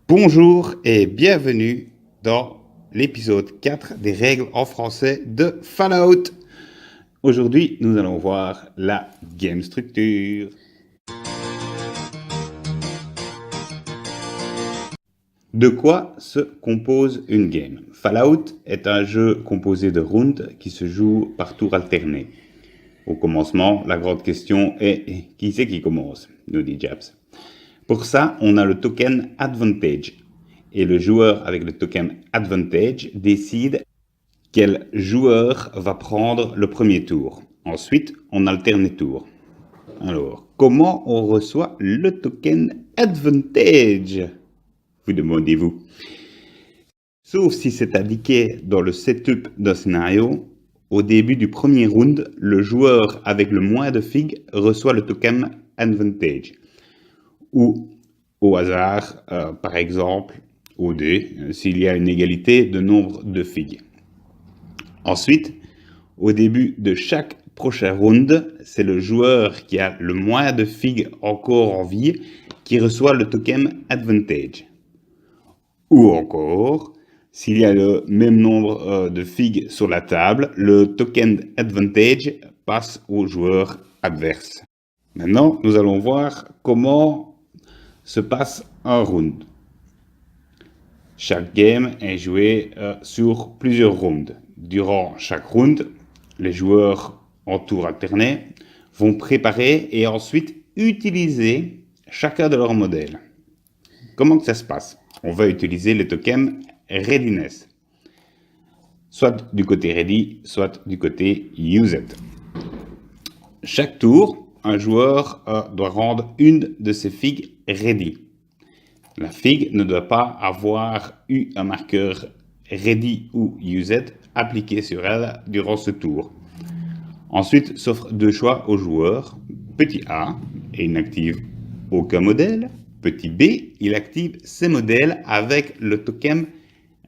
Bonjour et bienvenue dans l'épisode 4 des règles en français de Fallout. Aujourd'hui, nous allons voir la game structure. De quoi se compose une game? Fallout est un jeu composé de rounds qui se joue par tour alterné. Au commencement, la grande question est qui c'est qui commence, nous dit Japs. Pour ça, on a le token Advantage. Et le joueur avec le token Advantage décide quel joueur va prendre le premier tour. Ensuite, on alterne les tours. Alors, comment on reçoit le token Advantage? Vous demandez-vous. Sauf si c'est indiqué dans le setup d'un scénario, au début du premier round, le joueur avec le moins de figues reçoit le token Advantage. Ou au hasard, par exemple, au dé, s'il y a une égalité de nombre de figues. Ensuite, au début de chaque prochain round, c'est le joueur qui a le moins de figues encore en vie qui reçoit le token Advantage. Ou encore, s'il y a le même nombre de figues sur la table, le token Advantage passe au joueur adverse. Maintenant, nous allons voir comment se passe un round. Chaque game est joué sur plusieurs rounds. Durant chaque round, les joueurs en tour alterné vont préparer et ensuite utiliser chacun de leurs modèles. Comment que ça se passe? On va utiliser le token Readiness, soit du côté Ready, soit du côté Used. Chaque tour, un joueur doit rendre une de ses figues Ready. La figue ne doit pas avoir eu un marqueur Ready ou Used appliqué sur elle durant ce tour. Ensuite s'offrent deux choix au joueur. Petit A, et il n'active aucun modèle. Petit B, il active ses modèles avec le token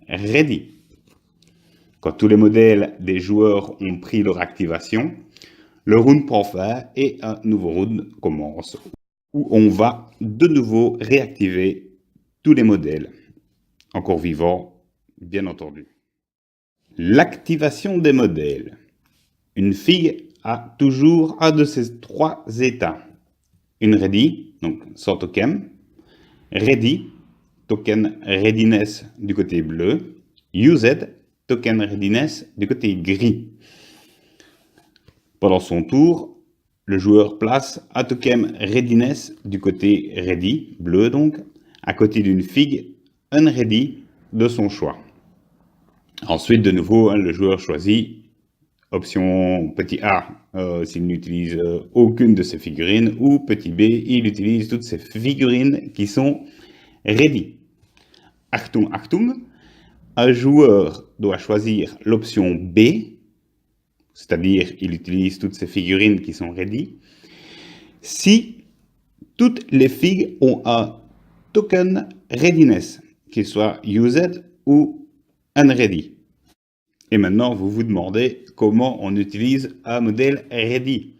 Ready. Quand tous les modèles des joueurs ont pris leur activation, le round prend fin et un nouveau round commence, où on va de nouveau réactiver tous les modèles, encore vivants, bien entendu. L'activation des modèles. Une figue a toujours un de ces trois états. Une ready, donc sans token. Ready, token readiness du côté bleu. Used, token readiness du côté gris. Pendant son tour, le joueur place un token readiness du côté ready, bleu donc, à côté d'une figue unready de son choix. Ensuite, de nouveau, le joueur choisit option petit A s'il n'utilise aucune de ses figurines, ou petit B, il utilise toutes ses figurines qui sont ready. Achtung, Achtung, un joueur doit choisir l'option B, c'est-à-dire il utilise toutes ses figurines qui sont ready, si toutes les figues ont un token readiness, qu'il soit used ou unready. Et maintenant, vous vous demandez comment on utilise un modèle ready.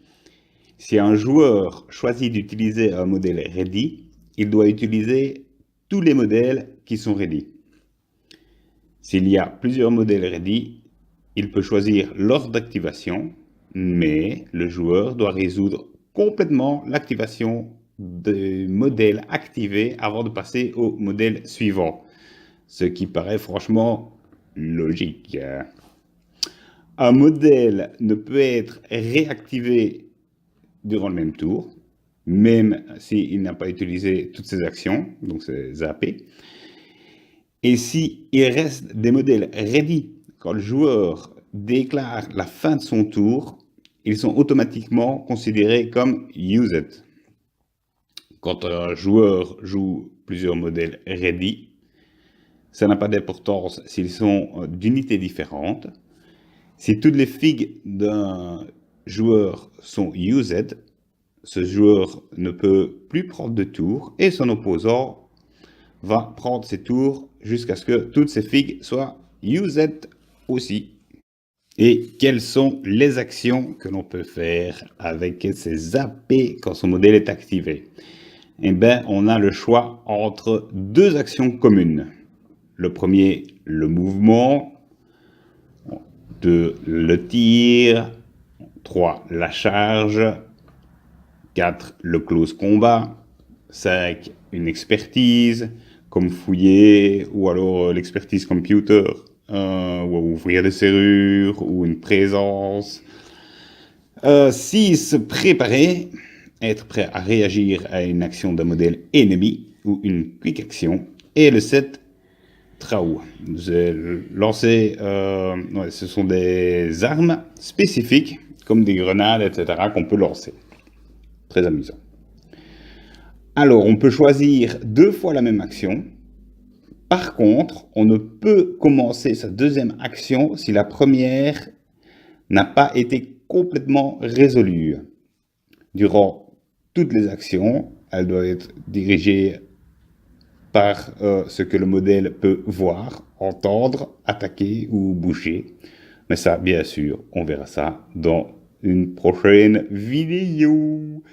Si un joueur choisit d'utiliser un modèle ready, il doit utiliser tous les modèles qui sont ready. S'il y a plusieurs modèles ready, il peut choisir l'ordre d'activation, mais le joueur doit résoudre complètement l'activation des modèles activés avant de passer au modèle suivant. Ce qui paraît franchement logique. Un modèle ne peut être réactivé durant le même tour, même s'il n'a pas utilisé toutes ses actions, donc c'est zappé. Et s'il reste des modèles ready quand le joueur déclare la fin de son tour, ils sont automatiquement considérés comme used. Quand un joueur joue plusieurs modèles ready, ça n'a pas d'importance s'ils sont d'unités différentes. Si toutes les figues d'un joueur sont used, ce joueur ne peut plus prendre de tour et son opposant va prendre ses tours jusqu'à ce que toutes ses figues soient used aussi. Et quelles sont les actions que l'on peut faire avec ces AP quand son modèle est activé? eh ben, on a le choix entre deux actions communes. Le premier, le mouvement. 2, le tir. 3, la charge. 4, le close combat. 5, une expertise, comme fouiller, ou alors l'expertise computer, ou ouvrir des serrures, ou une présence. 6, préparer, être prêt à réagir à une action d'un modèle ennemi, ou une quick action. Et le 7, Trau. Lancer, ce sont des armes spécifiques, comme des grenades, etc., qu'on peut lancer. Très amusant. Alors, on peut choisir 2 fois la même action. Par contre, on ne peut commencer sa deuxième action si la première n'a pas été complètement résolue. Durant toutes les actions, elles doivent être dirigées par ce que le modèle peut voir, entendre, attaquer ou bouger. Mais ça, bien sûr, on verra ça dans une prochaine vidéo.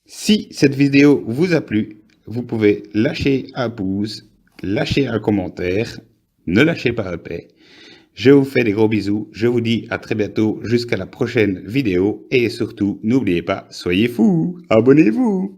Si cette vidéo vous a plu, vous pouvez lâcher un pouce, lâcher un commentaire, ne lâchez pas la paix. Je vous fais des gros bisous, je vous dis à très bientôt jusqu'à la prochaine vidéo et surtout n'oubliez pas, soyez fous, abonnez-vous.